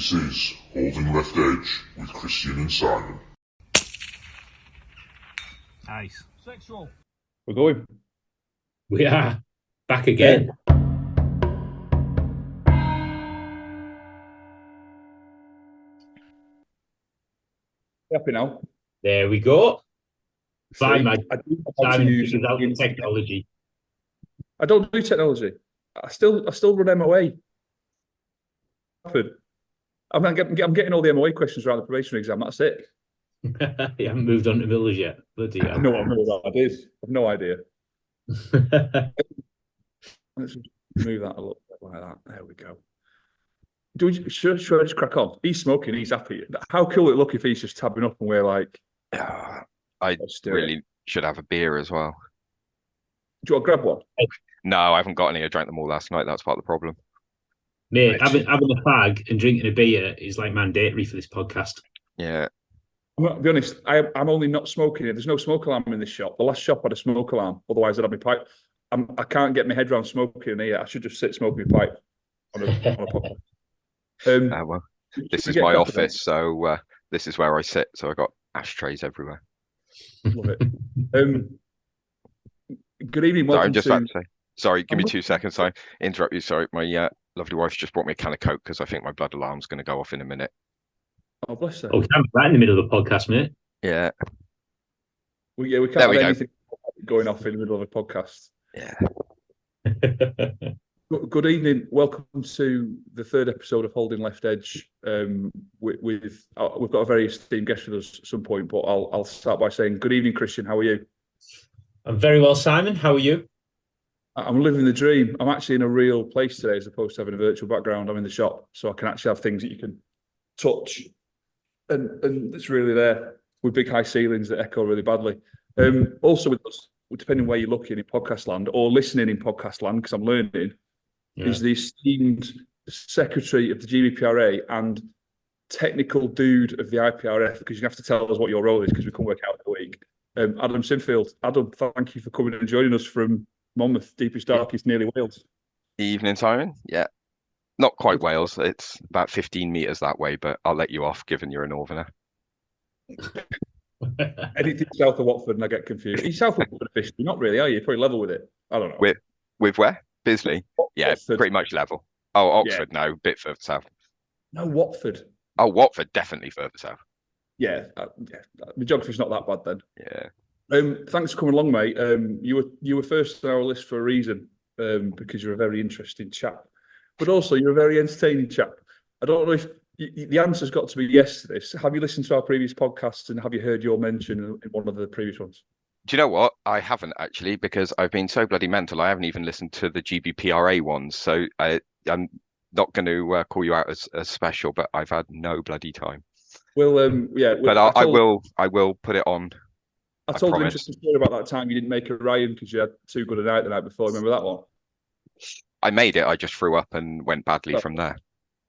This is Holding Left Edge with Christian and Simon. Nice. Sexual. We're going. We are back again. Happy now. There we go. Fine, I man. do Simon use figures out the technology. I don't do technology. I still run MOA. I'm getting all the MOA questions around the probationary exam. That's it. You haven't moved on to Millers yet. Bloody hell. No, I know what that is. I've no idea. Let's just move that a little bit like that. There we go. Should I just crack on? He's smoking. He's happy. How cool would it look if he's just tabbing up and we're like, I really should have a beer as well. do you want to grab one? No, I haven't got any. I drank them all last night. That's part of the problem. Mate, having a fag and drinking a beer is like mandatory for this podcast. Yeah. I'm not, to be honest, I'm only not smoking it. There's no smoke alarm in this shop. The last shop had a smoke alarm. Otherwise, I'd have my pipe. I can't get my head around smoking in here. I should just sit smoking my pipe on a podcast. Well, this is my office, so this is where I sit. So I got ashtrays everywhere. Love it. Good evening. Sorry, Welcome I'm just to... about to say. Sorry, give me 2 seconds. I interrupt you. Sorry, my lovely wife's just brought me a can of Coke because I think my blood alarm's going to go off in a minute. Oh, bless her. Oh, I'm right in the middle of the podcast, mate. Yeah. We can't have anything going off in the middle of a podcast. Yeah. Good evening. Welcome to the third episode of Holding Left Edge. We've got a very esteemed guest with us at some point, but I'll start by saying good evening, Christian. How are you? I'm very well, Simon. How are you? I'm living the dream. I'm actually in a real place today as opposed to having a virtual background. I'm in the shop, so I can actually have things that you can touch, and it's really there with big high ceilings that echo really badly. Also with us, depending where you're looking in podcast land or listening in podcast land, because I'm learning, is the esteemed secretary of the GBPRA and technical dude of the IPRF, because you have to tell us what your role is because we couldn't work out in a week. Adam Sinfield. Adam, thank you for coming and joining us from Monmouth, deepest, darkest, nearly Wales. Evening, Simon. Yeah. Not quite Wales. It's about 15 metres that way, but I'll let you off given you're a northerner. Anything south of Watford and I get confused. Are you south of Watford officially? Not really, are you? You're probably level with it. I don't know. With where? Bisley? Yeah, Watford. pretty much level. Oh, Oxford, no, a bit further south. No, Watford. Oh, Watford, definitely further south. Yeah. The geography's not that bad then. Yeah. Thanks for coming along, mate. You were first on our list for a reason, because you're a very interesting chap, but also you're a very entertaining chap. I don't know if the answer's got to be yes to this. Have you listened to our previous podcasts and have you heard your mention in one of the previous ones? Do you know what? I haven't actually, because I've been so bloody mental. I haven't even listened to the GBPRA ones, so I'm not going to call you out as special, but I've had no bloody time. Well, yeah, but I will put it on. I told an interesting story about that time you didn't make a Ryan because you had too good a night the night before. Remember that one? I made it. I just threw up and went badly from there.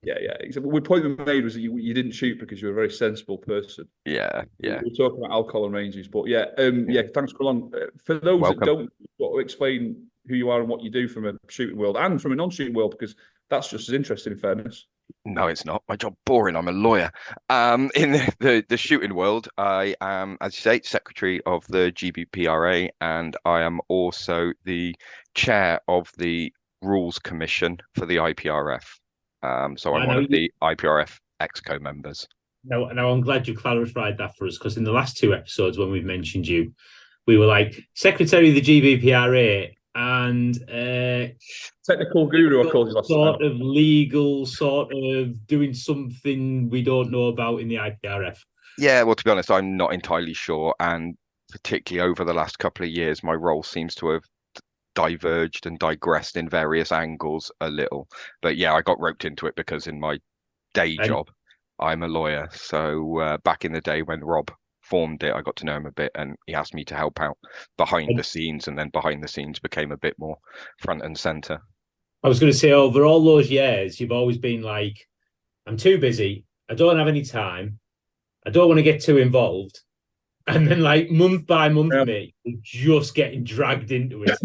Yeah. The point we made was that you didn't shoot because you were a very sensible person. Yeah. We were talking about alcohol and ranges, but thanks for long. For those that don't explain who you are and what you do from a shooting world and from a non-shooting world, because that's just as interesting, in fairness. No, it's not. My job boring. I'm a lawyer. In the shooting world, I am, as you say, secretary of the GBPRA, and I am also the chair of the Rules Commission for the IPRF. So I'm one of the IPRF Exco members. Now I'm glad you clarified that for us, because in the last two episodes when we've mentioned you, we were like secretary of the GBPRA and technical guru, I called you last sort time. of legal, sort of doing something we don't know about in the IPRF. Yeah, well, to be honest, I'm not entirely sure, and particularly over the last couple of years, my role seems to have diverged and digressed in various angles a little. But yeah, I got roped into it because in my day job, I'm a lawyer. So back in the day when Rob formed it, I got to know him a bit, and he asked me to help out behind the scenes, and then behind the scenes became a bit more front and center. I was going to say, over all those years, you've always been like, I'm too busy, I don't have any time, I don't want to get too involved, and then like month by month, mate, you're just getting dragged into it.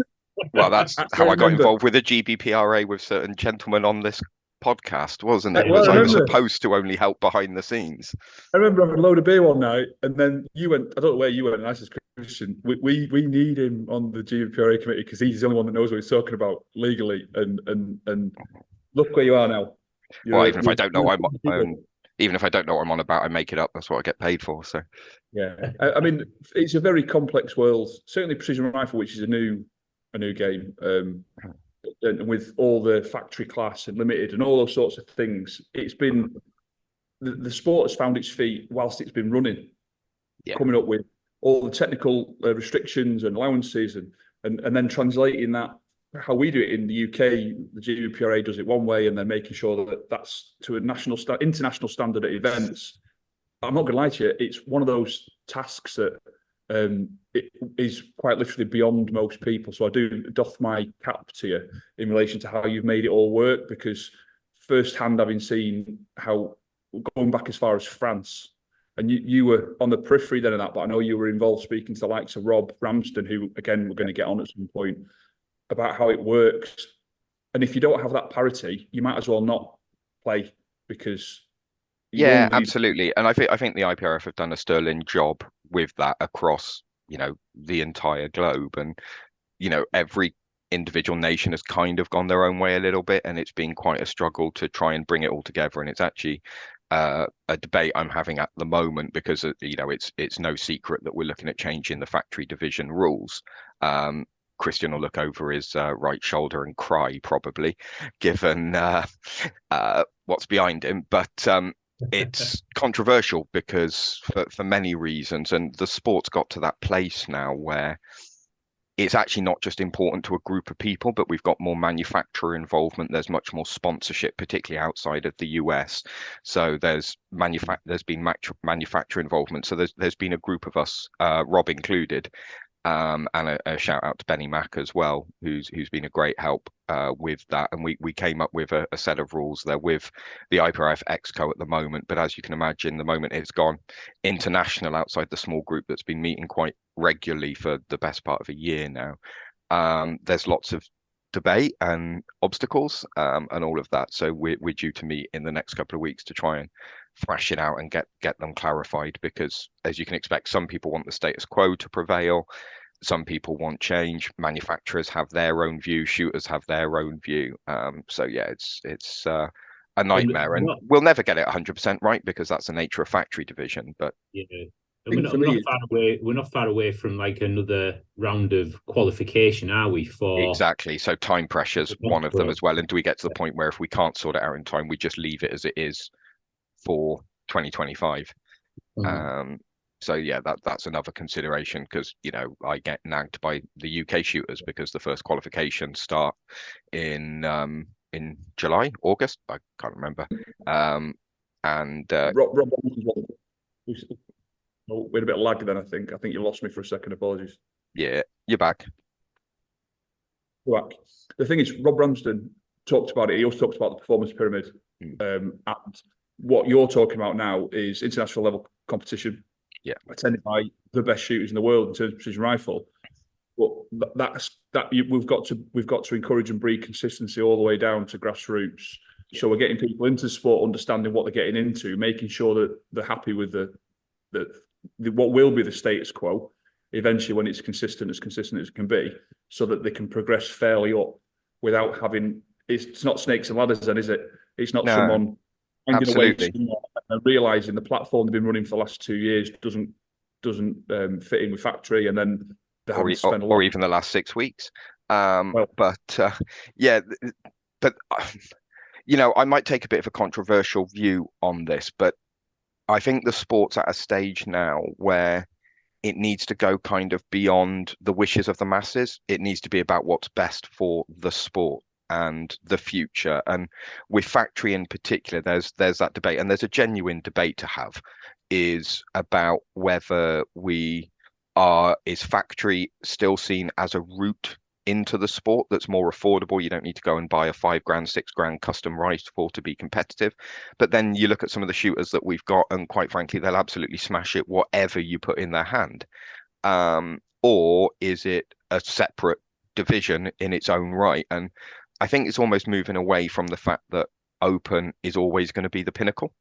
Well, that's how I got involved with the GBPRA with certain gentlemen on this podcast, wasn't it? Well, Because I I was remember. supposed to only help behind the scenes. I remember having a load of beer one night, and then you went. I don't know where you went, and I said, "Christian, we need him on the GBPRA committee because he's the only one that knows what he's talking about legally." And look where you are now. Well, even if I don't know even if I don't know what I'm on about, I make it up. That's what I get paid for. So yeah, I mean, it's a very complex world. Certainly, precision rifle, which is a new game, and with all the factory class and limited and all those sorts of things, it's been the sport has found its feet whilst it's been running, coming up with all the technical restrictions and allowances, and then translating that how we do it in the UK. The GBPRA does it one way, and then making sure that that's to a international standard at events. I'm not going to lie to you, it's one of those tasks that it is quite literally beyond most people. So I do doff my cap to you in relation to how you've made it all work, because firsthand, having seen how, going back as far as France, and you were on the periphery then of that, but I know you were involved speaking to the likes of Rob Ramsden, who again we're going to get on at some point, about how it works. And if you don't have that parity, you might as well not play, because yeah, absolutely. And I think the IPRF have done a sterling job with that across, the entire globe. And, every individual nation has kind of gone their own way a little bit, and it's been quite a struggle to try and bring it all together. And it's actually a debate I'm having at the moment, because it's no secret that we're looking at changing the factory division rules. Christian will look over his right shoulder and cry probably, given what's behind him. But it's controversial because for many reasons, and the sport's got to that place now where it's actually not just important to a group of people, but we've got more manufacturer involvement. There's much more sponsorship, particularly outside of the US. So there's been manufacturer involvement. So there's been a group of us, Rob included, and a shout out to Benny Mack as well, who's been a great help with that. And we came up with a set of rules there with the IPRF Exco at the moment. But as you can imagine, the moment it's gone international outside the small group that's been meeting quite regularly for the best part of a year now, there's lots of debate and obstacles and all of that. So we're due to meet in the next couple of weeks to try and thrash it out and get them clarified, because as you can expect, some people want the status quo to prevail, some people want change, manufacturers have their own view, shooters have their own view. So yeah, it's a nightmare, and we'll never get it 100% right, because that's the nature of factory division. But yeah, and we're not far away from like another round of qualification, are we? Exactly. So time pressure's one of them as well. And do we get to the point where if we can't sort it out in time, we just leave it as it is for 2025? So yeah, that's another consideration, because I get nagged by the UK shooters because the first qualifications start in July, August, I can't remember. And Rob, we had a bit of lag then. I think you lost me for a second. Apologies. Yeah, you're back. Back. The thing is, Rob Ramsden talked about it. He also talked about the performance pyramid. And what you're talking about now is international level competition. Yeah, attended by the best shooters in the world in terms of precision rifle. But we've got to encourage and breed consistency all the way down to grassroots. So we're getting people into sport, understanding what they're getting into, making sure that they're happy with what will be the status quo eventually, when it's consistent as it can be, so that they can progress fairly up without having. It's not snakes and ladders, then, is it? It's not someone finding a way and realizing the platform they've been running for the last 2 years doesn't fit in with factory, and then or even the last 6 weeks. Yeah, but I might take a bit of a controversial view on this, but I think the sport's at a stage now where it needs to go kind of beyond the wishes of the masses. It needs to be about what's best for the sport and the future. And with factory in particular, there's that debate, and there's a genuine debate to have, is about whether is factory still seen as a route into the sport that's more affordable. You don't need to go and buy a $5,000, $6,000 custom rifle to be competitive. But then you look at some of the shooters that we've got, and quite frankly, they'll absolutely smash it whatever you put in their hand. Or is it a separate division in its own right? And I think it's almost moving away from the fact that open is always going to be the pinnacle.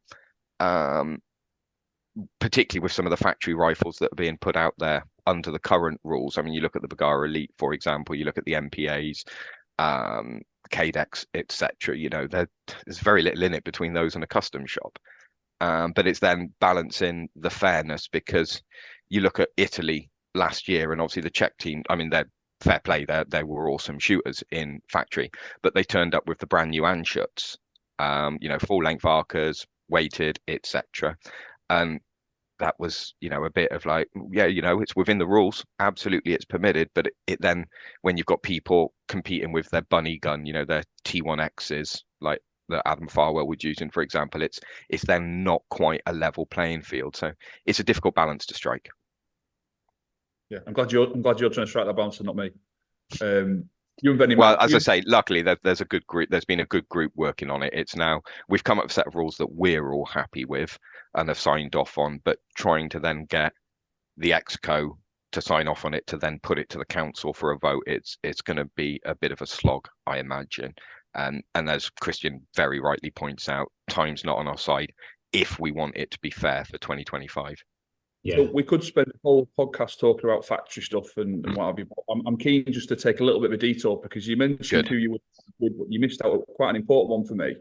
Particularly with some of the factory rifles that are being put out there under the current rules. I mean, you look at the Bergara Elite, for example, you look at the MPAs, Cadex, etc. You know, there's very little in it between those and a custom shop. But it's then balancing the fairness, because you look at Italy last year, and obviously the Czech team, I mean, they're fair play, they were awesome shooters in factory, but they turned up with the brand new Anschuts, you know, full length arcers, weighted, etc. And that was, you know, a bit of like, yeah, you know, it's within the rules. Absolutely, it's permitted. But it then, when you've got people competing with their bunny gun, you know, their T1Xs, like that Adam Farwell was using, for example, it's then not quite a level playing field. So it's a difficult balance to strike. Yeah, I'm glad you're trying to strike that balance and not me. You and Benny. Well, as I say, luckily there's a good group. There's been a good group working on it. It's now we've come up with a set of rules that we're all happy with and have signed off on. But trying to then get the Exco to sign off on it to then put it to the council for a vote, it's going to be a bit of a slog, I imagine. And as Christian very rightly points out, time's not on our side if we want it to be fair for 2025. Yeah. So we could spend a whole podcast talking about factory stuff and what have you. I'm keen just to take a little bit of a detour, because you mentioned who you were with, but you missed out quite an important one for me.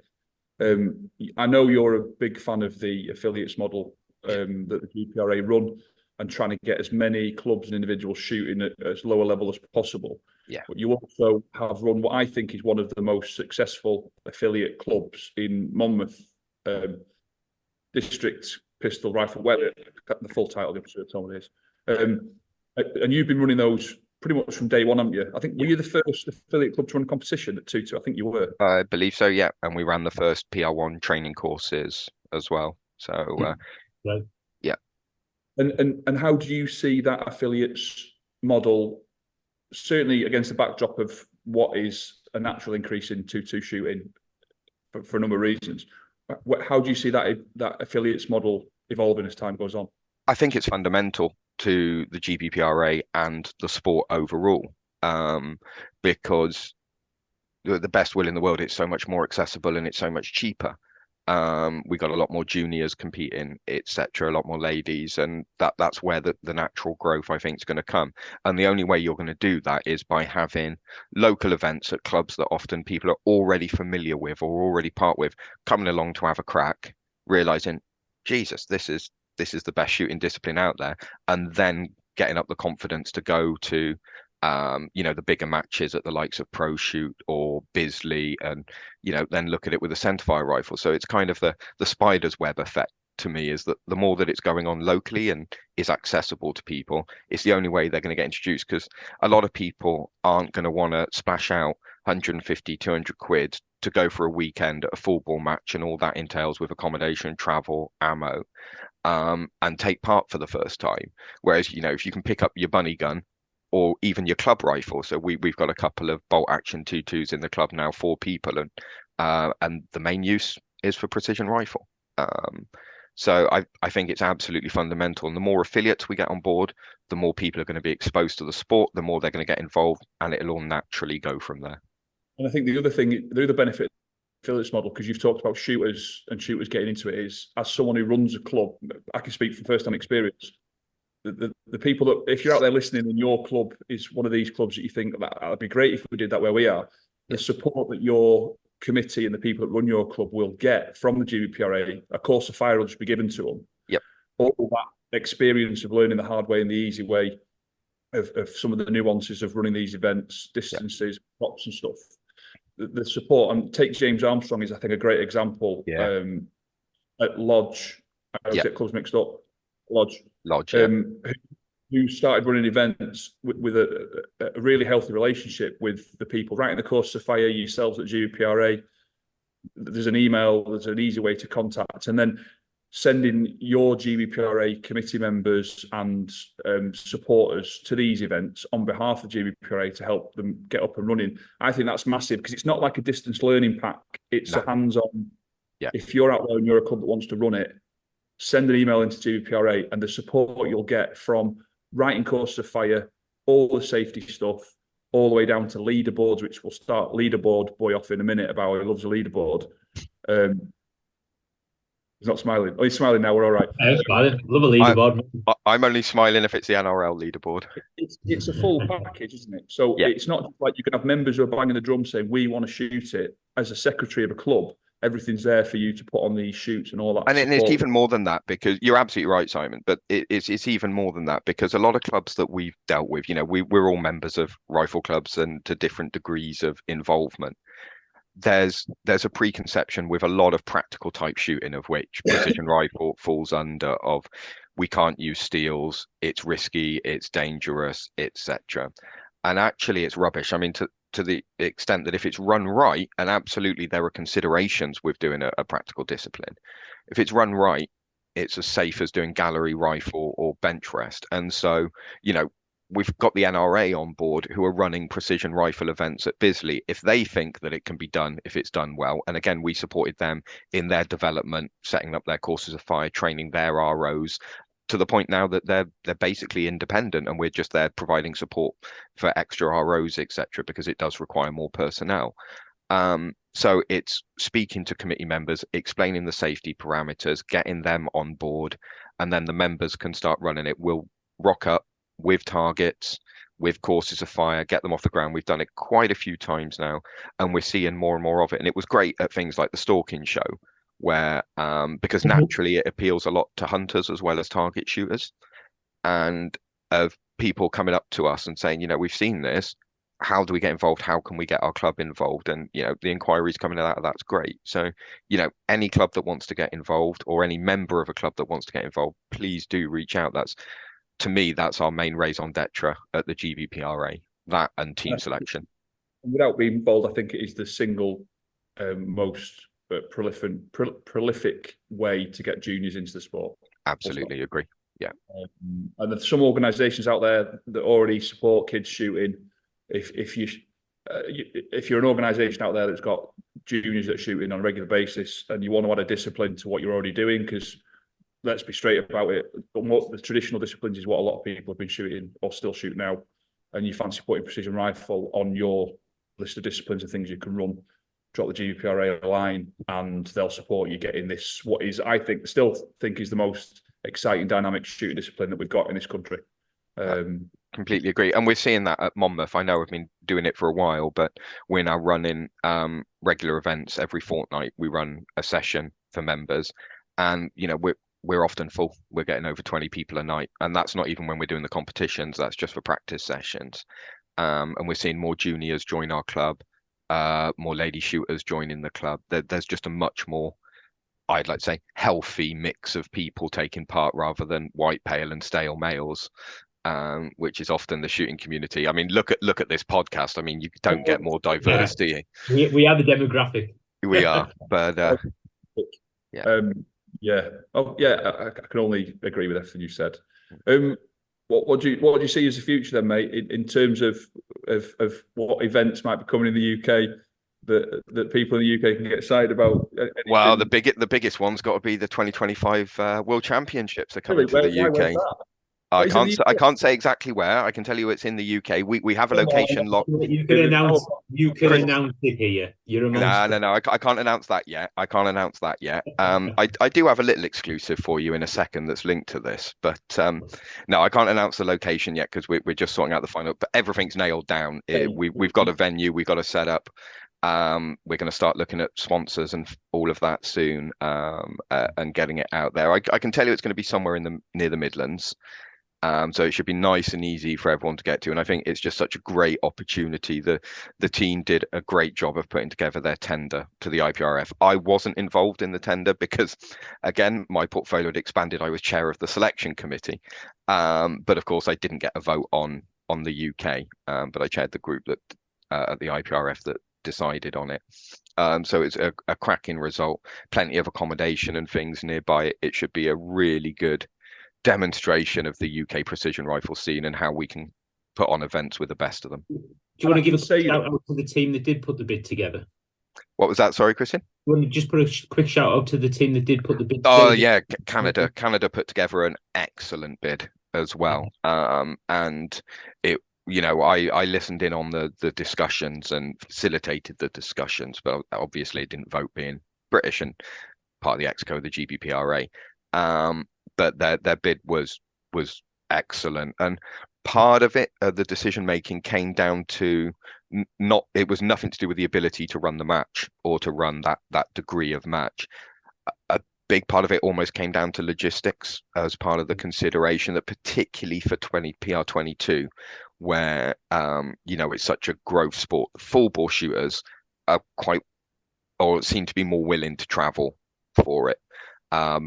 I know you're a big fan of the affiliates model that the GBPRA run, and trying to get as many clubs and individuals shooting at as low a level as possible. Yeah. But you also have run what I think is one of the most successful affiliate clubs in Monmouth district. Pistol Rifle, the full title, I'm sure Tom it is. And you've been running those pretty much from day one, haven't you? I think, were you the first affiliate club to run a competition at 2-2? I think you were. I believe so, yeah. And we ran the first PR1 training courses as well. So, right. Yeah. And how do you see that affiliates model, certainly against the backdrop of what is a natural increase in 2-2 shooting for a number of reasons? How do you see that affiliates model evolving as time goes on? I think it's fundamental to the GBPRA and the sport overall, because the best will in the world, it's so much more accessible and it's so much cheaper. We got a lot more juniors competing, etc., a lot more ladies, and that's where the natural growth, I think, is going to come. And the only way you're going to do that is by having local events at clubs that often people are already familiar with or already part with, coming along to have a crack, realizing, Jesus, this is the best shooting discipline out there, and then getting up the confidence to go to you know, the bigger matches at the likes of Pro Shoot or Bisley, and, you know, then look at it with a centerfire rifle. So it's kind of the spider's web effect to me, is that the more that it's going on locally and is accessible to people, it's the only way they're going to get introduced, because a lot of people aren't going to want to splash out 150, 200 quid to go for a weekend at a full ball match and all that entails with accommodation, travel, ammo, and take part for the first time. Whereas, you know, if you can pick up your bunny gun or even your club rifle. So we've got a couple of bolt action 2.2s in the club now, 4 people, and the main use is for precision rifle. So I think it's absolutely fundamental. And the more affiliates we get on board, the more people are going to be exposed to the sport, the more they're going to get involved, and it'll all naturally go from there. And I think the other benefit of the affiliates model, because you've talked about shooters and shooters getting into it, is as someone who runs a club, I can speak from first-hand experience. The people that, if you're out there listening and your club is one of these clubs that you think that would be great if we did that where we are, the support that your committee and the people that run your club will get from the GBPRA, a course of fire will just be given to them. Yep. All that experience of learning the hard way and the easy way of some of the nuances of running these events, distances, props and stuff. The support, and take James Armstrong is, I think, a great example. At Lodge, I always get clubs mixed up. Lodge, who started running events with a really healthy relationship with the people writing the course of fire, yourselves at GBPRA. There's an email, there's an easy way to contact, and then sending your GBPRA committee members and supporters to these events on behalf of GBPRA to help them get up and running. I think that's massive, because it's not like a distance learning pack. It's a hands-on. Yeah. If you're out there and you're a club that wants to run it, send an email into GBPRA, and the support you'll get from writing course of fire, all the safety stuff, all the way down to leaderboards, which we'll start leaderboard boy off in a minute about how he loves a leaderboard. He's not smiling. Oh, he's smiling now. We're all right. I was smiling. Love a I, leaderboard. I'm only smiling if it's the NRL leaderboard. It's a full package, isn't it? So Yeah. it's not like you can have members who are banging the drum saying we want to shoot it. As a secretary of a club, everything's there for you to put on these shoots and all that. And it's even more than that, because you're absolutely right, Simon. But it's even more than that, because a lot of clubs that we've dealt with, we're all members of rifle clubs and to different degrees of involvement. There's a preconception with a lot of practical type shooting, of which precision rifle falls under, of we can't use steels, it's risky, it's dangerous, etc. And actually it's rubbish. I mean, to the extent that if it's run right, and absolutely there are considerations with doing a practical discipline, if it's run right, it's as safe as doing gallery rifle or bench rest. And so, we've got the NRA on board who are running precision rifle events at Bisley. If they think that it can be done, if it's done well, and again, we supported them in their development, setting up their courses of fire, training their ROs, to the point now that they're basically independent, and we're just there providing support for extra ROs, etc., because it does require more personnel. So it's speaking to committee members, explaining the safety parameters, getting them on board, and then the members can start running it. We'll rock up with targets, with courses of fire, get them off the ground. We've done it quite a few times now, and we're seeing more and more of it. And it was great at things like the stalking show, where because naturally it appeals a lot to hunters as well as target shooters, and of people coming up to us and saying, we've seen this. How do we get involved? How can we get our club involved? And the inquiries coming out of that's great. So any club that wants to get involved, or any member of a club that wants to get involved, please do reach out. To me, that's our main raison d'etre at the GBPRA, that and team selection. Without being bold, I think it is the single most prolific way to get juniors into the sport. Absolutely agree. Yeah. And there's some organisations out there that already support kids shooting. If you're an organisation out there that's got juniors that are shooting on a regular basis, and you want to add a discipline to what you're already doing, because let's be straight about it, what the traditional disciplines is what a lot of people have been shooting or still shoot now, and you fancy putting precision rifle on your list of disciplines and things you can run, drop the GBPRA line, and they'll support you getting this, what is, I still think is the most exciting dynamic shooting discipline that we've got in this country. Completely agree. And we're seeing that at Monmouth. I know I've been doing it for a while, but we're now running regular events every fortnight. We run a session for members, and we're often full. We're getting over 20 people a night, and that's not even when we're doing the competitions. That's just for practice sessions. And we're seeing more juniors join our club, more lady shooters joining the club. There's just a much more, I'd like to say, healthy mix of people taking part, rather than white, pale and stale males, which is often the shooting community. I mean, look at this podcast. I mean, you don't get more diverse, do you? We are the demographic. We are, but yeah. Yeah. Oh, yeah. I can only agree with everything you said. What do you see as the future then, mate, in terms of what events might be coming in the UK that people in the UK can get excited about? Anything? Well, the biggest one's got to be the 2025 World Championships are coming to the UK. I can't say exactly where. I can tell you it's in the UK. We have a location locked. You can announce it here. You're amongst No. I can't announce that yet. I do have a little exclusive for you in a second that's linked to this, but no, I can't announce the location yet, because we're just sorting out the final. But everything's nailed down. We've got a venue. We've got a setup. We're going to start looking at sponsors and all of that soon, and getting it out there. I can tell you it's going to be somewhere near the Midlands. So it should be nice and easy for everyone to get to. And I think it's just such a great opportunity. The team did a great job of putting together their tender to the IPRF. I wasn't involved in the tender because, again, my portfolio had expanded. I was chair of the selection committee. But of course, I didn't get a vote on the UK. But I chaired the group that at the IPRF that decided on it. So it's a cracking result. Plenty of accommodation and things nearby. It should be a really good demonstration of the UK precision rifle scene and how we can put on events with the best of them. Do you want to give a shout out to the team that did put the bid together? What was that? Sorry, Christian? You want to just put a quick shout out to the team that did put the bid together? Oh, yeah, Canada put together an excellent bid as well. And it, I listened in on the discussions and facilitated the discussions, but obviously it didn't vote being British and part of the Exco, the GBPRA. But their bid was excellent, and part of it, the decision making came down to it was nothing to do with the ability to run the match or to run that degree of match. A big part of it almost came down to logistics as part of the consideration, that particularly for PR22, where it's such a growth sport, full bore shooters are seem to be more willing to travel for it,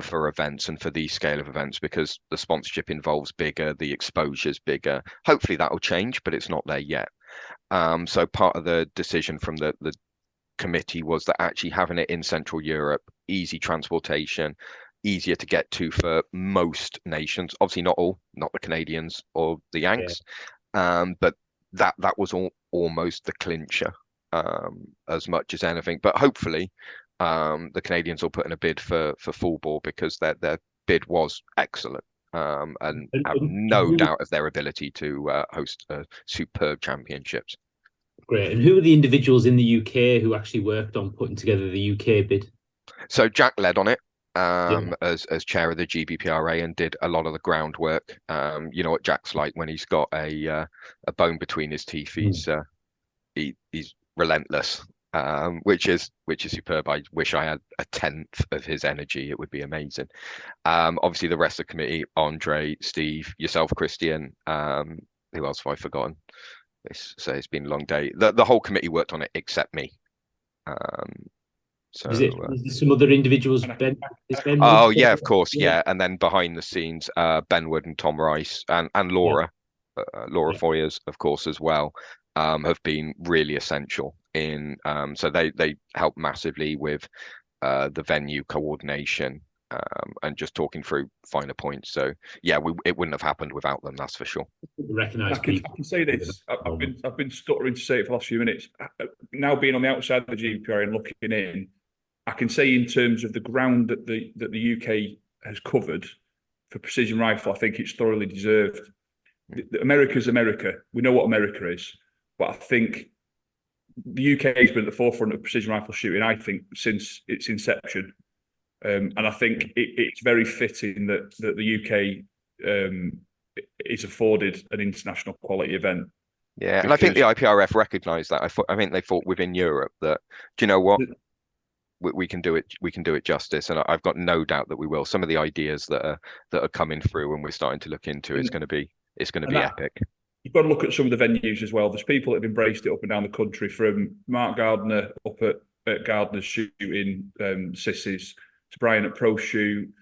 for events and for these scale of events, because the sponsorship involves bigger, the exposure's bigger. Hopefully that will change, but it's not there yet. So part of the decision from the committee was that actually having it in Central Europe, easy transportation, easier to get to for most nations. Obviously not all, not the Canadians or the Yanks, but that was almost the clincher, as much as anything. But hopefully the Canadians will put in a bid for full bore, because their bid was excellent, and have no doubt of their ability to host superb championships. Great. And who were the individuals in the UK who actually worked on putting together the UK bid? So Jack led on it as chair of the GBPRA and did a lot of the groundwork. You know what Jack's like when he's got a bone between his teeth. He's relentless, which is superb. I wish I had a tenth of his energy. It would be amazing. Obviously the rest of the committee: Andre, Steve, yourself, Christian. Who else have I forgotten? So it's been a long day. The whole committee worked on it except me. So is there some other individuals? Ben oh yeah, of course, yeah. And then behind the scenes, Ben Wood and Tom Rice and Laura, Laura Foyers, of course, as well, have been really essential in. So they help massively with the venue coordination, and just talking through finer points. So yeah, it wouldn't have happened without them, that's for sure. I can say this. I've been stuttering to say it for the last few minutes. Now being on the outside of the GBPRA and looking in, I can say in terms of the ground that the UK has covered for precision rifle, I think it's thoroughly deserved. America's America. We know what America is, but I think the UK has been at the forefront of precision rifle shooting, I think, since its inception. And I think it's very fitting that the UK is afforded an international quality event. Yeah, and I think the IPRF recognised that. I think they thought within Europe that, do you know what, we can do it. We can do it justice, and I've got no doubt that we will. Some of the ideas that are coming through, and we're starting to look into, it's going to be epic. You've got to look at some of the venues as well. There's people that have embraced it up and down the country, from Mark Gardner up at Gardner's shooting Sissy's, to Brian at Pro Shoot,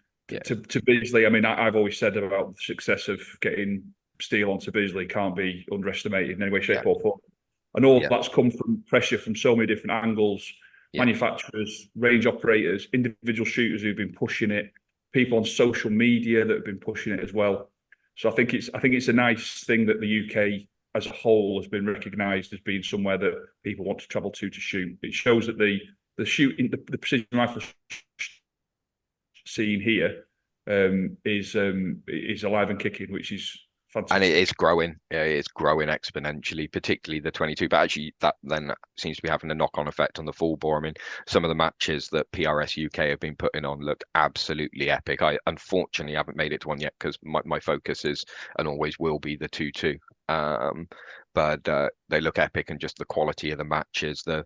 to Bisley. I mean, I've always said about the success of getting steel onto Bisley can't be underestimated in any way, shape or form. And all that's come from pressure from so many different angles, manufacturers, range operators, individual shooters who've been pushing it, people on social media that have been pushing it as well. So I think it's a nice thing that the UK as a whole has been recognised as being somewhere that people want to travel to shoot. It shows that the shooting, the precision rifle scene here is alive and kicking, which is fantastic. And it is growing. Yeah, it's growing exponentially, particularly the 22. But actually, that then seems to be having a knock-on effect on the full bore. I mean, some of the matches that PRS UK have been putting on look absolutely epic. I unfortunately haven't made it to one yet because my focus is and always will be the 2-2. But they look epic, and just the quality of the matches, the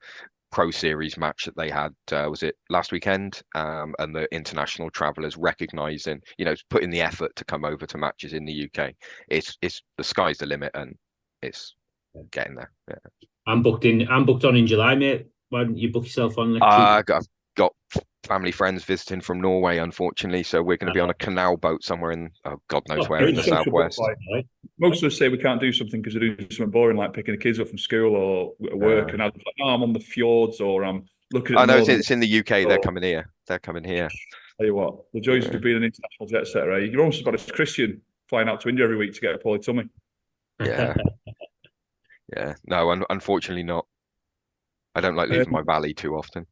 Pro Series match that they had, was it last weekend? And the international travellers recognising, putting the effort to come over to matches in the UK. It's the sky's the limit, and it's getting there. Yeah. I'm booked on in July, mate. Why don't you book yourself on? I've got family friends visiting from Norway, unfortunately, so we're going to be on a canal boat somewhere in God knows where in the southwest. Most of us say we can't do something because they're doing something boring, like picking the kids up from school or work, and I'm like, no, I'm on the fjords, or I'm looking at. I know it's in the UK. They're coming here. Tell you what, the joys of being an international jet setter. You're almost as bad as Christian flying out to India every week to get a poly tummy. Yeah. Yeah. No, unfortunately not. I don't like leaving my valley too often.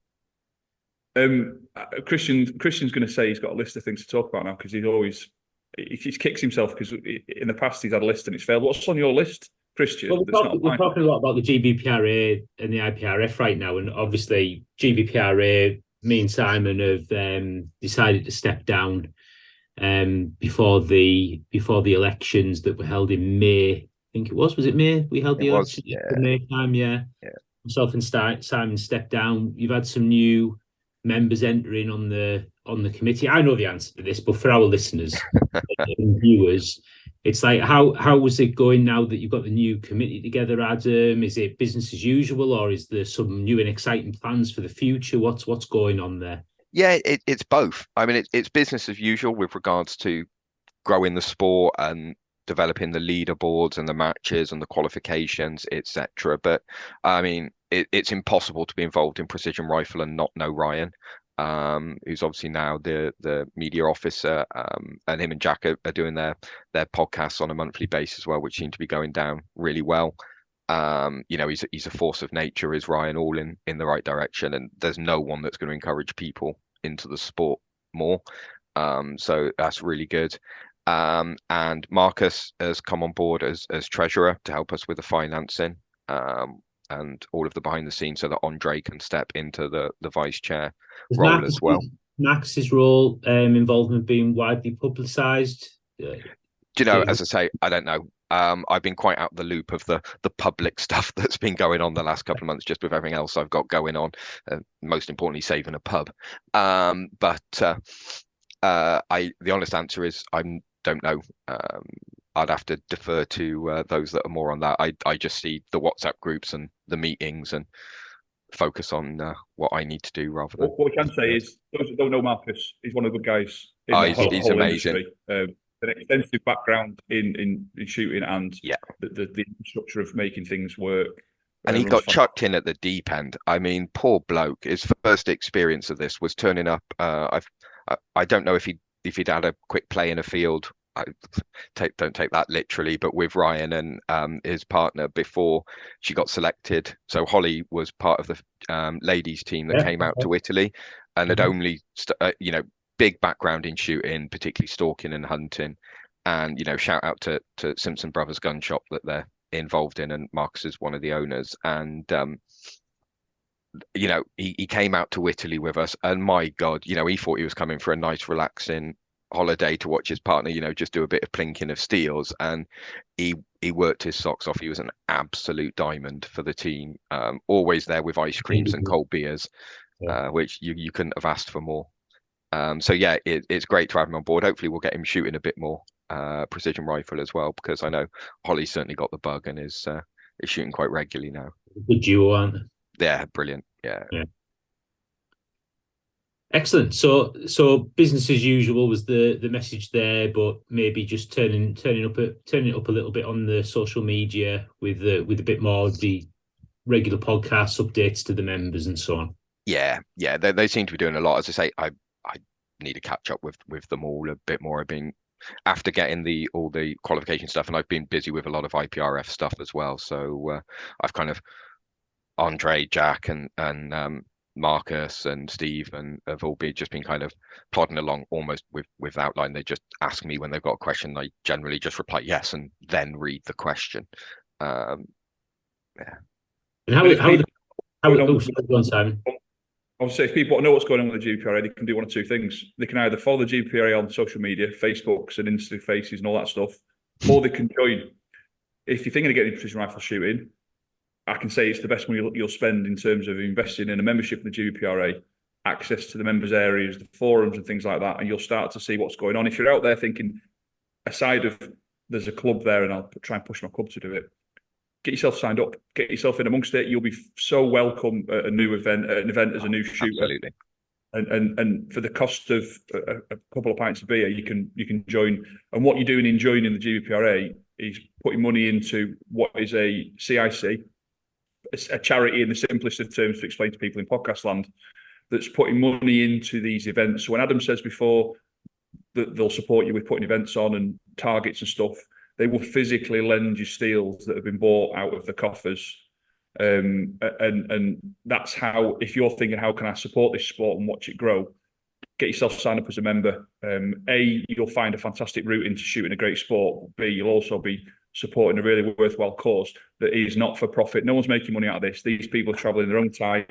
Christian's going to say he's got a list of things to talk about now, because he kicks himself because in the past he's had a list and it's failed. What's on your list, Christian? Well, we're talking a lot about the GBPRA and the IPRF right now, and obviously GBPRA me and Simon have decided to step down before the elections that were held in May. I think it was. Was it May? We held It the was, election yeah, in May time. Yeah. yeah. Myself and Simon stepped down. You've had some new members entering on the committee. I know the answer to this, but for our listeners and viewers, it's like how was it going now that you've got the new committee together, Adam? Is it business as usual, or is there some new and exciting plans for the future? What's going on there? Yeah, it's both. I mean, it's business as usual with regards to growing the sport and developing the leaderboards and the matches and the qualifications, etc. But I mean, it's impossible to be involved in precision rifle and not know Ryan, who's obviously now the media officer, and him and Jack are doing their podcasts on a monthly basis as well, which seem to be going down really well. He's a force of nature, is Ryan, all in the right direction, and there's no one that's going to encourage people into the sport more. So that's really good. And Marcus has come on board as treasurer to help us with the financing, and all of the behind the scenes, so that Andre can step into the vice chair role as well. Max's role involvement being widely publicised? Do you know, as I say, I don't know. I've been quite out the loop of the public stuff that's been going on the last couple of months, just with everything else I've got going on. Most importantly, saving a pub. But the honest answer is I don't know. I'd have to defer to those that are more on that. I just see the WhatsApp groups and the meetings and focus on what I need to do rather than. What we can say is, those that don't know Marcus, he's one of the good guys in the he's whole amazing. industry. An extensive background in shooting and yeah, the infrastructure of making things work. And he got chucked in at the deep end. I mean, poor bloke. His first experience of this was turning up. I don't know if he'd had a quick play in a field. Don't take that literally, but with Ryan and his partner before she got selected. So Holly was part of the ladies team that came out to Italy, and had only big background in shooting, particularly stalking and hunting. And shout out to Simpson Brothers Gun Shop that they're involved in, and Marcus is one of the owners. And he came out to Italy with us, and my God, he thought he was coming for a nice, relaxing holiday to watch his partner, just do a bit of plinking of steels, and he worked his socks off. He was an absolute diamond for the team. Always there with ice creams and cold beers, which you couldn't have asked for more. So yeah, it's great to have him on board. Hopefully we'll get him shooting a bit more precision rifle as well, because I know Holly's certainly got the bug and is shooting quite regularly now. Good duo, aren't they? Yeah, brilliant. Yeah. Excellent. So business as usual was the message there, but maybe just turning it up a little bit on the social media with a bit more of the regular podcasts, updates to the members and so on. Yeah, they seem to be doing a lot. As I say, I need to catch up with them all a bit more. I've been, after getting all the qualification stuff, and I've been busy with a lot of IPRF stuff as well. So I've kind of Andre, Jack, and Marcus and Steve, and have all just been kind of plodding along almost with outline. They just ask me when they've got a question. I generally just reply yes and then read the question. Yeah. And how go on, Simon? Obviously, if people know what's going on with the GBPRA, they can do one of two things. They can either follow the GBPRA on social media, Facebooks and Insta faces and all that stuff, or they can join. If you're thinking of getting precision rifle shooting, I can say it's the best money you'll spend in terms of investing in a membership in the GBPRA, access to the members' areas, the forums and things like that, and you'll start to see what's going on. If you're out there thinking, aside of there's a club there and I'll try and push my club to do it, get yourself signed up, get yourself in amongst it. You'll be so welcome at an event as a new shooter. Absolutely. And for the cost of a couple of pints of beer, you can join. And what you're doing in joining the GBPRA is putting money into what is a CIC, a charity in the simplest of terms to explain to people in podcast land, that's putting money into these events. So when Adam says before that they'll support you with putting events on and targets and stuff, they will physically lend you steels that have been bought out of the coffers. And that's how, if you're thinking, how can I support this sport and watch it grow, get yourself signed up as a member. A, you'll find a fantastic route into shooting a great sport. B, you'll also be supporting a really worthwhile cause that is not for profit. No one's making money out of this. These people are traveling in their own time,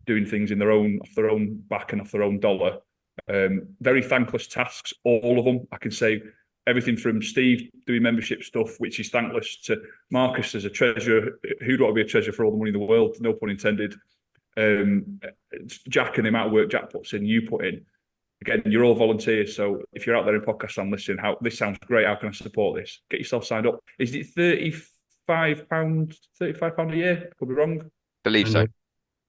doing things in their own, off their own back and off their own dollar. Very thankless tasks, all of them. I can say everything from Steve doing membership stuff, which is thankless, to Marcus as a treasurer. Who'd want to be a treasurer for all the money in the world? No pun intended. Jack and the amount of work Jack puts in, you put in. Again, you're all volunteers, so if you're out there in podcast land listening, how this sounds great, how can I support this? Get yourself signed up. Is it £35 a year? Could be wrong. Believe so.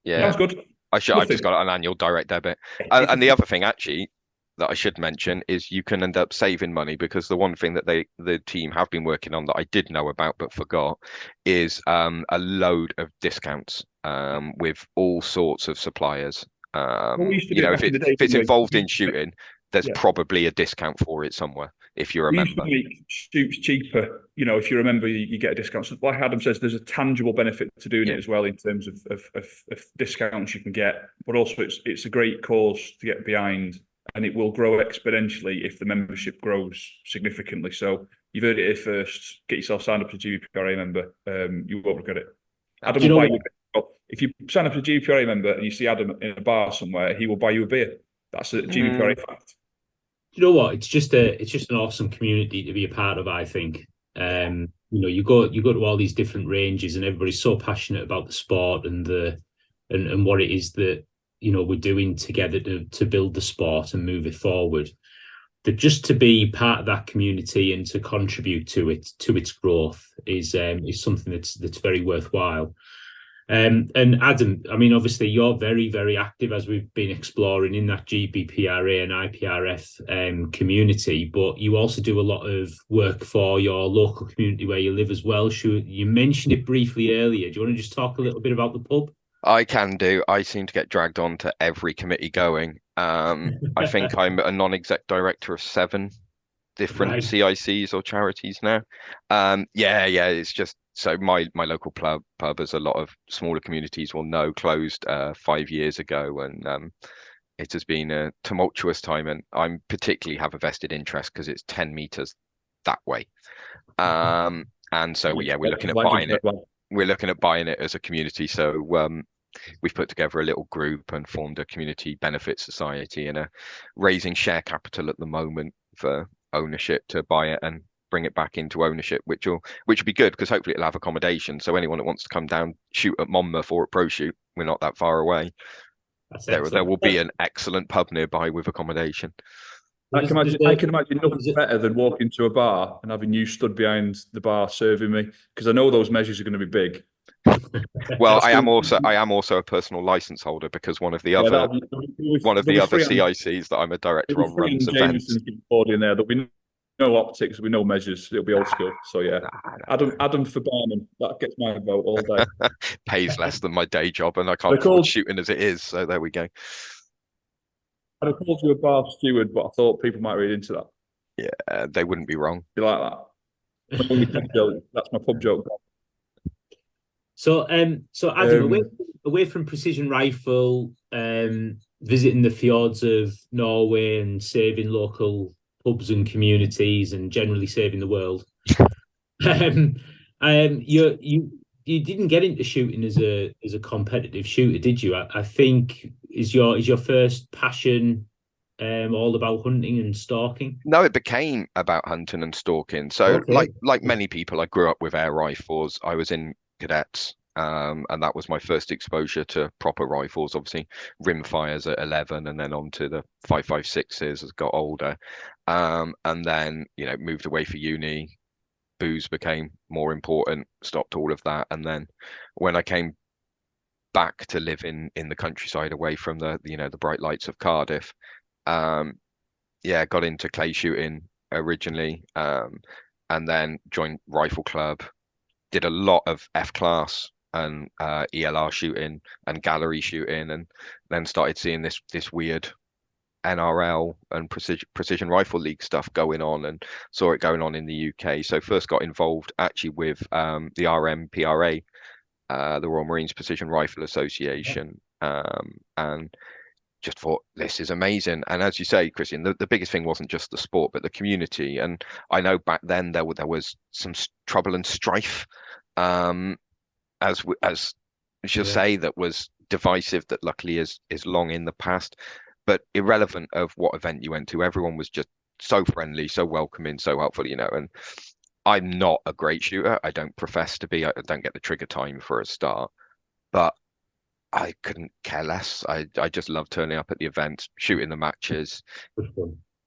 Yeah. Sounds good. I've just got an annual direct debit. And the other thing actually that I should mention is you can end up saving money, because the one thing that the team have been working on that I did know about but forgot is a load of discounts with all sorts of suppliers. If it's involved in shooting, there's probably a discount for it somewhere if you're a member. We used to make shoots cheaper. If you're a member, you get a discount. So like Adam says, there's a tangible benefit to doing it as well in terms of discounts you can get, but also it's a great cause to get behind, and it will grow exponentially if the membership grows significantly. So you've heard it here first. Get yourself signed up as a GBPRA member. You won't regret it. Adam will buy you. If you sign up as a GBPRA member and you see Adam in a bar somewhere, he will buy you a beer. That's a GBPRA fact. You know what? It's just an awesome community to be a part of, I think. You go to all these different ranges, and everybody's so passionate about the sport and what it is that we're doing together to build the sport and move it forward. That just to be part of that community and to contribute to its growth is something that's very worthwhile. And Adam, I mean, obviously you're very, very active, as we've been exploring, in that GBPRA and IPRF community, but you also do a lot of work for your local community where you live as well. You mentioned it briefly earlier. Do you want to just talk a little bit about the pub? I can do. I seem to get dragged on to every committee going. I think I'm a non-exec director of 7 different CICs or charities now. It's just so my local pub, as a lot of smaller communities will know, closed 5 years ago, and it has been a tumultuous time, and I particularly have a vested interest because it's 10 meters that way, and so we're looking at buying it. We're looking at buying it as a community, so we've put together a little group and formed a community benefit society, and are raising share capital at the moment for ownership to buy it and bring it back into ownership, which will be good, because hopefully it'll have accommodation. So anyone that wants to come down, shoot at Monmouth or at Pro Shoot, we're not that far away. There will be an excellent pub nearby with accommodation. I can imagine nothing better than walking to a bar and having you stood behind the bar serving me, because I know those measures are going to be big. Well, I am also a personal license holder, because one of the other CICs that I'm a director of runs events. In there, there'll be no optics, there'll be no measures. It'll be old school. So yeah, Adam for barman, that gets my vote all day. Pays less than my day job, and I can't afford shooting as it is. So there we go. I'd have called you a bar steward, but I thought people might read into that. Yeah, they wouldn't be wrong. You like that? That's my pub joke. So Adam, away from precision rifle, visiting the fjords of Norway and saving local pubs and communities, and generally saving the world, you didn't get into shooting as a competitive shooter, did you? I think is your first passion all about hunting and stalking? No, it became about hunting and stalking. So like many people, I grew up with air rifles. I was in cadets, and that was my first exposure to proper rifles. Obviously, rimfires at 11, and then on to the 5.56s as I got older, and then moved away for uni. Booze became more important. Stopped all of that, and then when I came back to live in the countryside, away from the bright lights of Cardiff, got into clay shooting originally, and then joined rifle club. Did a lot of F class and ELR shooting and gallery shooting, and then started seeing this weird NRL and precision rifle league stuff going on, and saw it going on in the UK. So first got involved actually with the RMPRA, the Royal Marines Precision Rifle Association, and just thought, this is amazing. And as you say, Christian, the biggest thing wasn't just the sport, but the community. And I know back then there was some trouble and strife, as we should say, that was divisive that luckily is long in the past, but irrelevant of what event you went to, everyone was just so friendly, so welcoming, so helpful, and I'm not a great shooter. I don't profess to be. I don't get the trigger time for a start, but I couldn't care less. I just love turning up at the events, shooting the matches,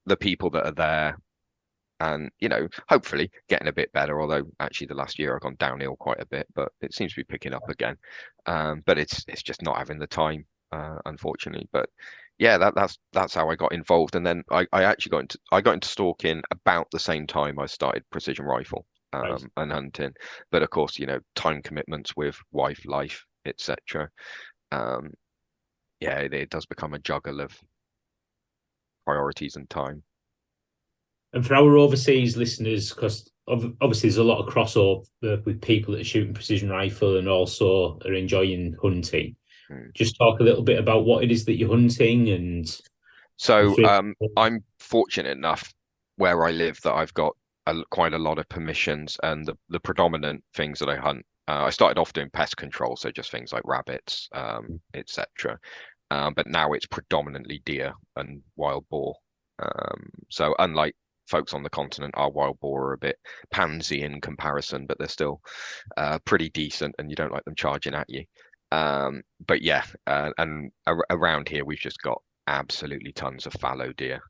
the people that are there, and hopefully getting a bit better. Although actually the last year I've gone downhill quite a bit, but it seems to be picking up again. But it's just not having the time, unfortunately. But yeah, that's how I got involved, and then I actually got into stalking about the same time I started precision rifle and hunting. But of course, time commitments with wife, life, etc. Yeah, it does become a juggle of priorities and time. And for our overseas listeners, because obviously there's a lot of crossover with people that are shooting precision rifle and also are enjoying hunting. Just talk a little bit about what it is that you're hunting. And so I'm fortunate enough where I live that I've got quite a lot of permissions, and the predominant things that I hunt. I started off doing pest control, so just things like rabbits, etc. But now it's predominantly deer and wild boar. So unlike folks on the continent, our wild boar are a bit pansy in comparison, but they're still pretty decent, and you don't like them charging at you. But yeah, and around here we've just got absolutely tons of fallow deer.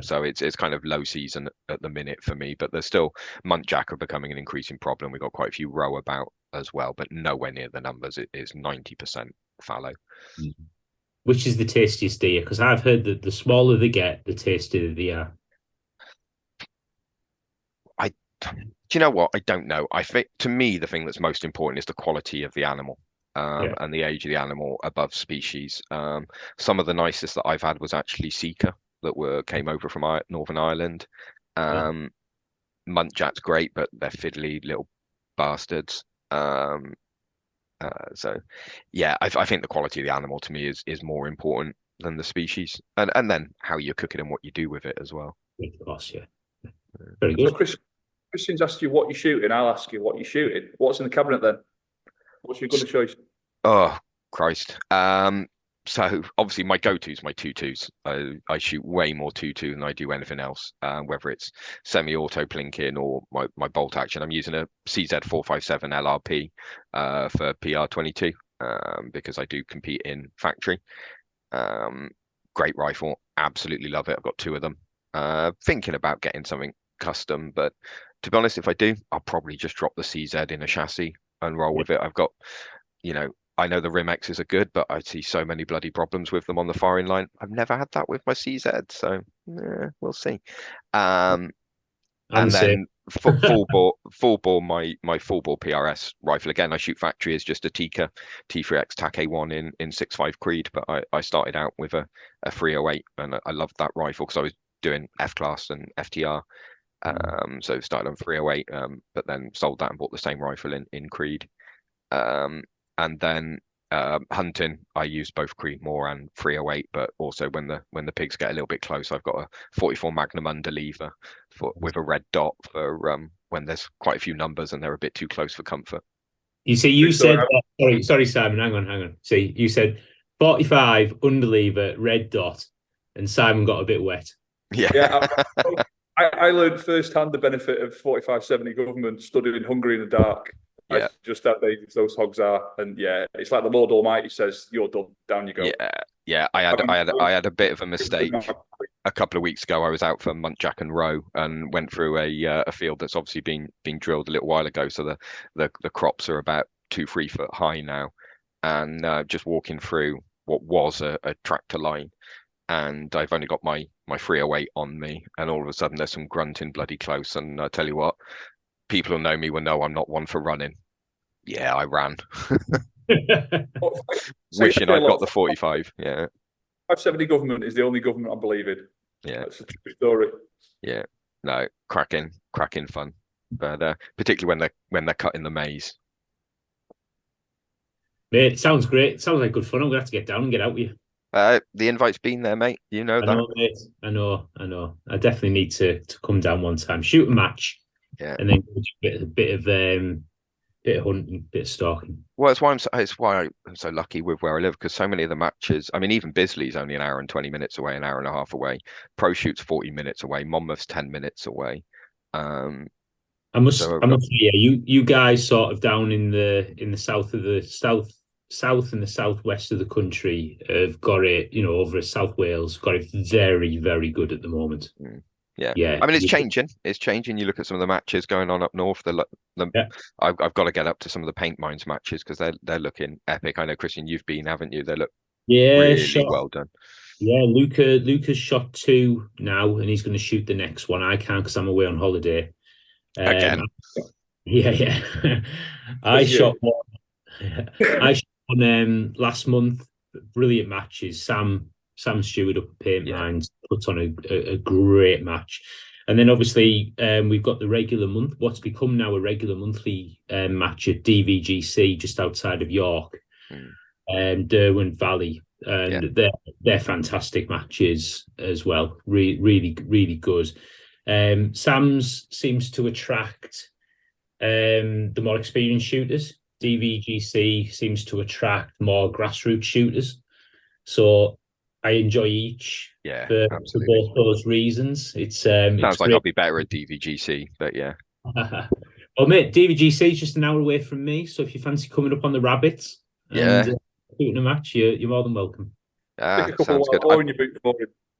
So it's kind of low season at the minute for me, but there's still muntjac are becoming an increasing problem. We've got quite a few roe about as well, but nowhere near the numbers. It is 90% fallow. Which is the tastiest deer? Because I've heard that the smaller they get, the tastier they are. Do you know what? I don't know. I think to me the thing that's most important is the quality of the animal. And the age of the animal above species. Some of the nicest that I've had was actually Sika that came over from Northern Ireland. Muntjac's great, but they're fiddly little bastards. So yeah, I think the quality of the animal to me is more important than the species, and then how you cook it and what you do with it as well. Of course, yeah. Very good. So Christian's asked you what you're shooting. I'll ask you what you're shooting. What's in the cabinet then? What's your gun of choice? Oh Christ! So obviously my go-to is my 2.2s. I shoot way more 2.2 than I do anything else. Whether it's semi-auto plinking or my bolt action, I'm using a CZ457 LRP for PR22 because I do compete in factory. Great rifle, absolutely love it. I've got 2 of them. Thinking about getting something custom, but to be honest, if I do, I'll probably just drop the CZ in a chassis and roll with it. I've got, I know the Rim X's are good, but I see so many bloody problems with them on the firing line. I've never had that with my CZ, so we'll see. And then full bore my full bore PRS rifle. Again, I shoot factory as just a Tikka T3X TAC A1 in 6.5 Creed, but I started out with a 308, and I loved that rifle because I was doing F class and FTR. So started on 308, but then sold that and bought the same rifle in Creed. And then hunting, I use both Creedmoor and 308, but also when the pigs get a little bit close, I've got a 44 Magnum underlever with a red dot for when there's quite a few numbers and they're a bit too close for comfort. You see, you said sorry, Simon, hang on. See, you said 45 underlever, red dot, and Simon got a bit wet. Yeah. I learned firsthand the benefit of 4570 government studying Hungary in the dark. Yeah. Just how dangerous those hogs are, and yeah, it's like the Lord Almighty says, "You're done. Down you go." Yeah. I had a bit of a mistake a couple of weeks ago. I was out for muntjac and roe and went through a field that's obviously been drilled a little while ago, so the crops are about 2-3 foot high now, and just walking through what was a tractor line, and I've only got my 308 on me, and all of a sudden there's some grunting bloody close, and I tell you what. People who know me will know I'm not one for running. Yeah, I ran. Wishing I'd got the 45. Yeah. 570 government is the only government I believe in. Yeah. That's a true story. Yeah. No, cracking fun. But particularly when they're cutting the maize. Mate, it sounds great. It sounds like good fun. I'm gonna have to get down and get out with you. The invite's been there, mate. You know that. I know, mate. I know. I definitely need to come down one time, shoot a match. Yeah. And then do a bit of bit of hunting, bit of stalking. Well, it's why I'm so lucky with where I live, because so many of the matches, I mean, even Bisley's only an hour and 20 minutes away, an hour and a half away. Pro Shoot's 40 minutes away. Monmouth's 10 minutes away. Um, so I've I got, must say, yeah, you guys sort of down in the south of the south and the southwest of the country have got it, over at South Wales, got it very, very good at the moment. yeah. Yeah. I mean, it's changing. It's changing. You look at some of the matches going on up north. Yeah. I've got to get up to some of the Paint Mines matches because they're looking epic. I know, Christian, you've been, haven't you? They look really well done. Yeah, Luca's shot 2 now, and he's going to shoot the next one. I can't because I'm away on holiday. Again. Yeah. I shot one. I shot one last month. Brilliant matches. Sam Stewart up at Paint Mines puts on a great match. And then obviously we've got the regular month, what's become now a regular monthly match at DVGC just outside of York, Derwent Valley. And they're fantastic matches as well. Really, really good. Sam's seems to attract the more experienced shooters. DVGC seems to attract more grassroots shooters. So I enjoy each for both those reasons. Sounds like I'll be better at DVGC, but yeah. Well, mate, DVGC is just an hour away from me. So if you fancy coming up on the Rabbits and shooting a match, you're more than welcome. Sounds good.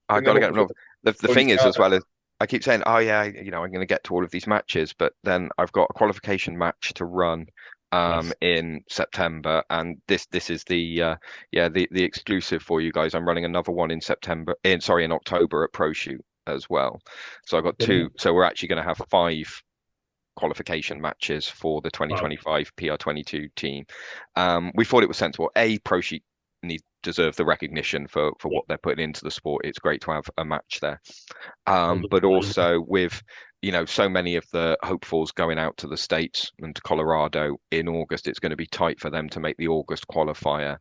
I've got to get involved. The thing is, as well, as I keep saying, oh yeah, I'm going to get to all of these matches, but then I've got a qualification match to run in September, and this is the exclusive for you guys. I'm running another one in October at Pro Shoot as well. So I've got 2. So we're actually going to have 5 qualification matches for the 2025 PR22 team. We thought it was sensible. Pro Shoot deserve the recognition for what they're putting into the sport. It's great to have a match there, but also with so many of the hopefuls going out to the States and to Colorado in August, it's going to be tight for them to make the August qualifier.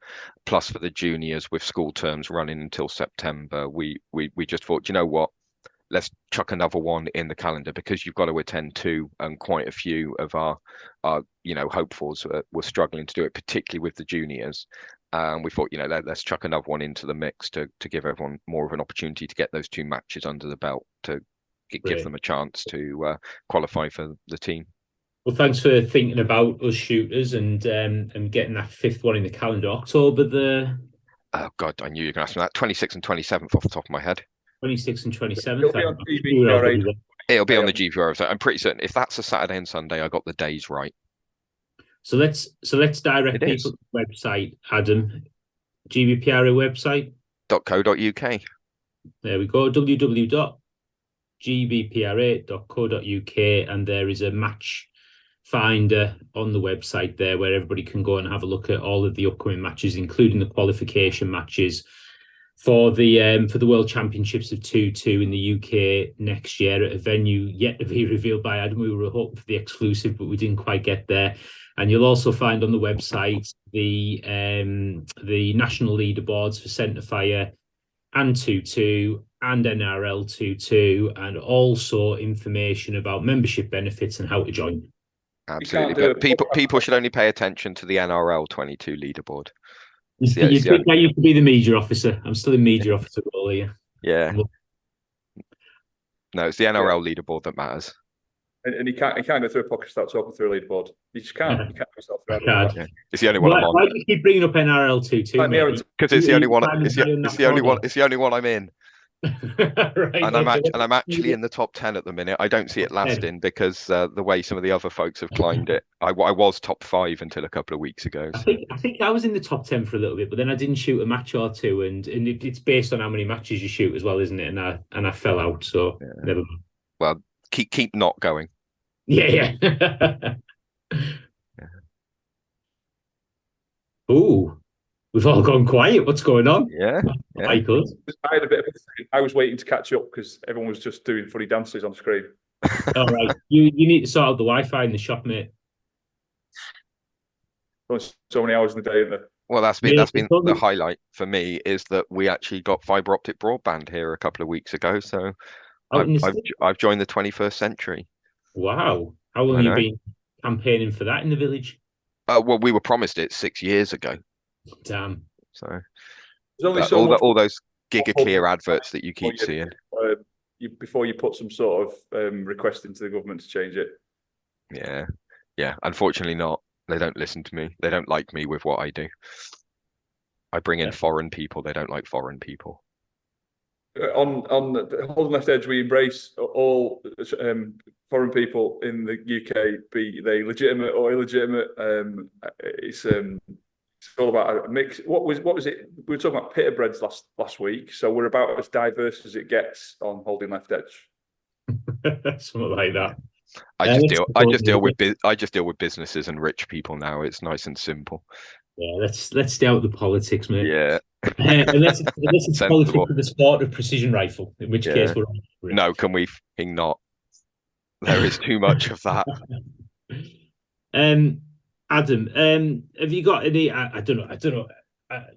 Plus for the juniors with school terms running until September, we just thought, you know what, let's chuck another one in the calendar, because you've got to attend 2, and quite a few of our hopefuls were struggling to do it, particularly with the juniors. We thought, let's chuck another one into the mix to give everyone more of an opportunity to get those 2 matches under the belt, to give them a chance to qualify for the team. Well, thanks for thinking about us shooters and getting that 5th one in the calendar. October oh God, I knew you were going to ask me that. 26th and 27th off the top of my head. 26th and 27th. It'll be on GBPRA. It'll be on the GBPRA. So I'm pretty certain if that's a Saturday and Sunday, I got the days right. So let's direct people to the website, Adam. GBPRA website. .co.uk. There we go. www.gbpra.co.uk, and there is a match finder on the website there where everybody can go and have a look at all of the upcoming matches, including the qualification matches for the World Championships of 2-2 in the UK next year at a venue yet to be revealed by Adam. We were hoping for the exclusive, but we didn't quite get there. And you'll also find on the website the national leaderboards for centrefire and 2-2 and NRL 2-2, and also information about membership benefits and how to join. Absolutely, but people should only pay attention to the NRL 22 leaderboard. You think I used to be the media officer? I'm still in media officer role here. Yeah. No, it's the NRL leaderboard that matters. And you can't go through a podcast without talking through a leaderboard. You just can't. You can't yourself through. Yeah. It's the only one I'm on. Why do you keep bringing up NRL 2-2? Because it's the only one. It's the only one. It's the only one I'm in. Right, and I'm actually in the top 10 at the minute. I don't see it lasting because the way some of the other folks have climbed it. I was top 5 until a couple of weeks ago. So. I think I was in the top 10 for a little bit, but then I didn't shoot a match or 2, and it's based on how many matches you shoot as well, isn't it? And I fell out, so never mind. Well, keep not going. Yeah. Ooh. We've all gone quiet. What's going on? Yeah. Michael. I had a bit of I was waiting to catch up because everyone was just doing funny dances on screen. All right. You need to sort out the Wi-Fi in the shop, mate. There's so many hours in the day, isn't there? Well, that's been the highlight for me, is that we actually got fibre optic broadband here a couple of weeks ago. So I've joined the 21st century. Wow. How long have you been campaigning for that in the village? Well, we were promised it 6 years ago. Damn. So There's only so much all those GigaClear adverts that you keep seeing. Before you put some sort of request into the government to change it. Yeah. Unfortunately not. They don't listen to me. They don't like me with what I do. I bring in foreign people. They don't like foreign people. On the Holding Left Edge, we embrace all foreign people in the UK, be they legitimate or illegitimate. It's all about a mix. What was it? We were talking about pita breads last week, so we're about as diverse as it gets on Holding Left Edge. Something like that. I just deal with businesses and rich people now. It's nice and simple. Yeah, let's stay out of the politics, mate. Yeah. Unless it's politics for the sport of precision rifle, in which case we're on. No, can we f***ing not? There is too much of that. Adam, have you got any? I don't know,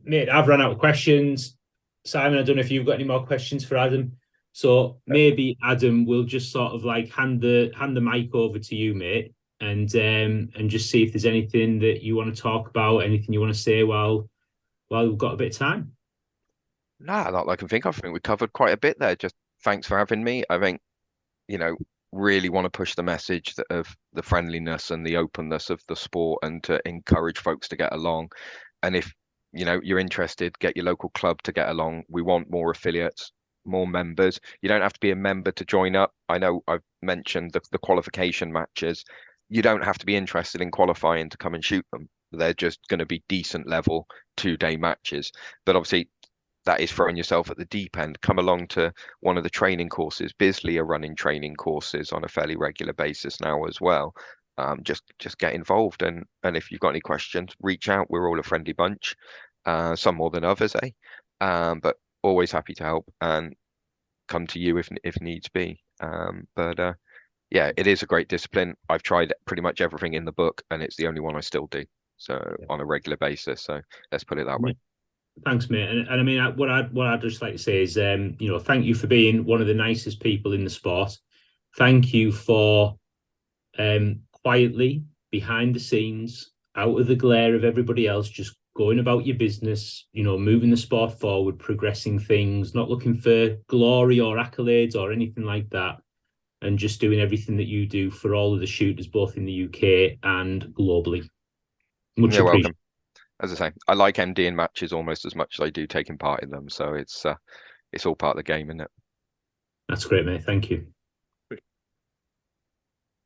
mate. I've run out of questions. Simon, I don't know if you've got any more questions for Adam. So maybe Adam will just sort of like hand the mic over to you, mate, and just see if there's anything that you want to talk about, anything you want to say while we've got a bit of time. Nah, not that I can think of. I think we covered quite a bit there. Just thanks for having me. I think, really want to push the message of the friendliness and the openness of the sport and to encourage folks to get along. And if, you're interested, get your local club to get along. We want more affiliates, more members. You don't have to be a member to join up. I know I've mentioned the qualification matches. You don't have to be interested in qualifying to come and shoot them. They're just going to be decent level 2-day matches. But obviously that is throwing yourself at the deep end. Come along to one of the training courses. Bisley are running training courses on a fairly regular basis now as well. Just get involved, and if you've got any questions, reach out. We're all a friendly bunch, some more than others, but always happy to help and come to you if needs be. Yeah, it is a great discipline. I've tried pretty much everything in the book, and it's the only one I still do. So on a regular basis. So let's put it that way. Thanks, mate. And I mean, what I'd just like to say is, thank you for being one of the nicest people in the sport. Thank you for quietly behind the scenes, out of the glare of everybody else, just going about your business, moving the sport forward, progressing things, not looking for glory or accolades or anything like that, and just doing everything that you do for all of the shooters, both in the UK and globally. Much appreciated. Welcome. As I say, I like MDing matches almost as much as I do taking part in them. So it's all part of the game, isn't it? That's great, mate. Thank you.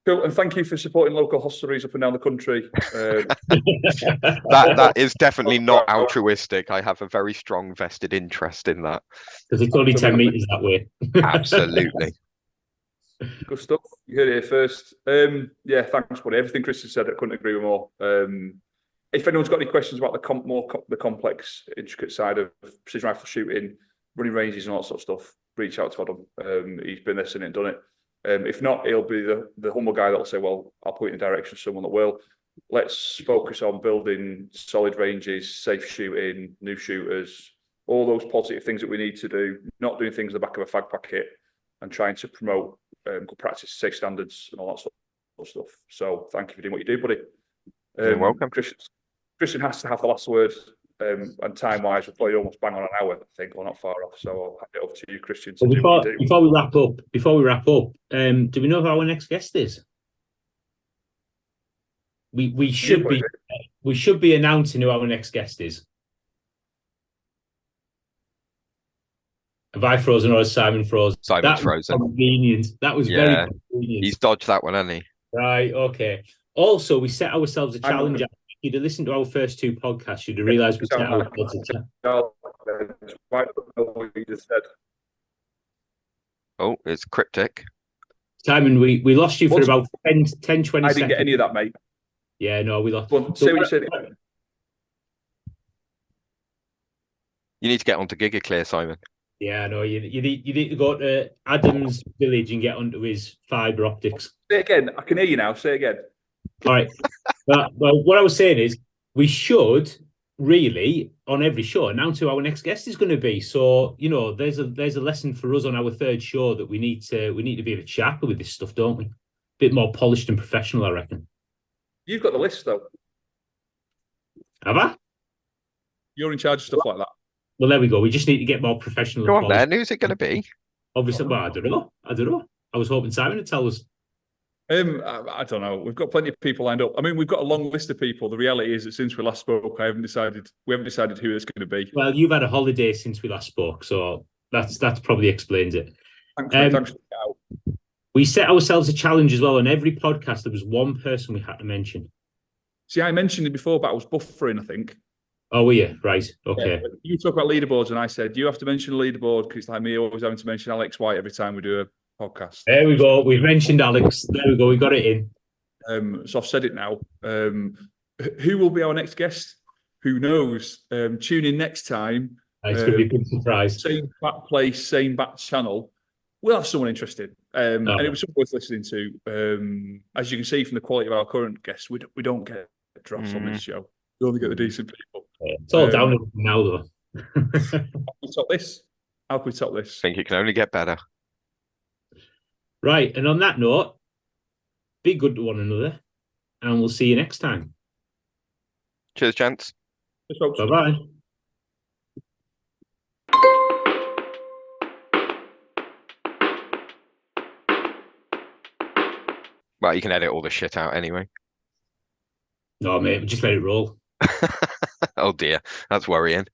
Cool, and thank you for supporting local hostelries up and down the country. That is definitely not altruistic. I have a very strong vested interest in that. Because it's only 10 meters that way. Absolutely. Good stuff. You heard it here first. Yeah, thanks, buddy. Everything Christian said, I couldn't agree with more. If anyone's got any questions about the complex, intricate side of precision rifle shooting, running ranges and all that sort of stuff, reach out to Adam. He's been there, seen it, and done it. If not, he'll be the humble guy that'll say, well, I'll point in the direction of someone that will. Let's focus on building solid ranges, safe shooting, new shooters, all those positive things that we need to do, not doing things in the back of a fag packet, and trying to promote good practice, safe standards, and all that sort of stuff. So thank you for doing what you do, buddy. You're welcome. Christian has to have the last word, and time-wise, we're probably almost bang on an hour, I think, or not far off. So I'll hand it over to you, Christian. Well, before we wrap up, do we know who our next guest is? We should be announcing who our next guest is. Have I frozen or has Simon frozen? Simon's frozen. Convenient. That was very convenient. He's dodged that one, hasn't he? Right. Okay. Also, we set ourselves a challenge. If you'd have listened to our first two podcasts, you'd have realised we set ourselves a challenge. Oh, it's cryptic. Simon, we lost you for about 10, 20 seconds. I didn't get any of that, mate. Yeah, no, we lost. Say what you said. You need to get onto GigaClear, Simon. Yeah, no, you need to go to Adam's village and get onto his fibre optics. Say it again. I can hear you now. Say it again. All right. Well, what I was saying is we should really on every show announce who our next guest is going to be. So there's a lesson for us on our third show that we need to be a bit sharper with this stuff, don't we? A bit more polished and professional, I reckon. You've got the list though. Have I? You're in charge of stuff like that. Well, there we go. We just need to get more professional. Go on then. Who's it going to be? Obviously, well, I don't know. I was hoping Simon would tell us. I don't know. We've got plenty of people lined up. I mean, we've got a long list of people. The reality is that since we last spoke, we haven't decided who it's going to be. Well, you've had a holiday since we last spoke, so that's probably explains it. Thanks. We set ourselves a challenge as well. On every podcast, there was one person we had to mention. See, I mentioned it before, but I was buffering, I think. Oh, were you? Right. Okay. Yeah, you talk about leaderboards, and I said, you have to mention a leaderboard because it's like me always having to mention Alex White every time we do a podcast. There we go. We've mentioned Alex. There we go. We got it in. So I've said it now. Who will be our next guest? Who knows? Tune in next time. It's going to be a good surprise. Same bat place, same bat channel. We'll have someone interested. And it was something worth listening to. As you can see from the quality of our current guests, we don't get dross on this show. We only get the decent people. It's all down now, though. How can we top this? How can we top this? I think it can only get better. Right. And on that note, be good to one another. And we'll see you next time. Cheers, gents. Bye-bye. Well, you can edit all the shit out anyway. No, mate, just let it roll. Oh dear, that's worrying.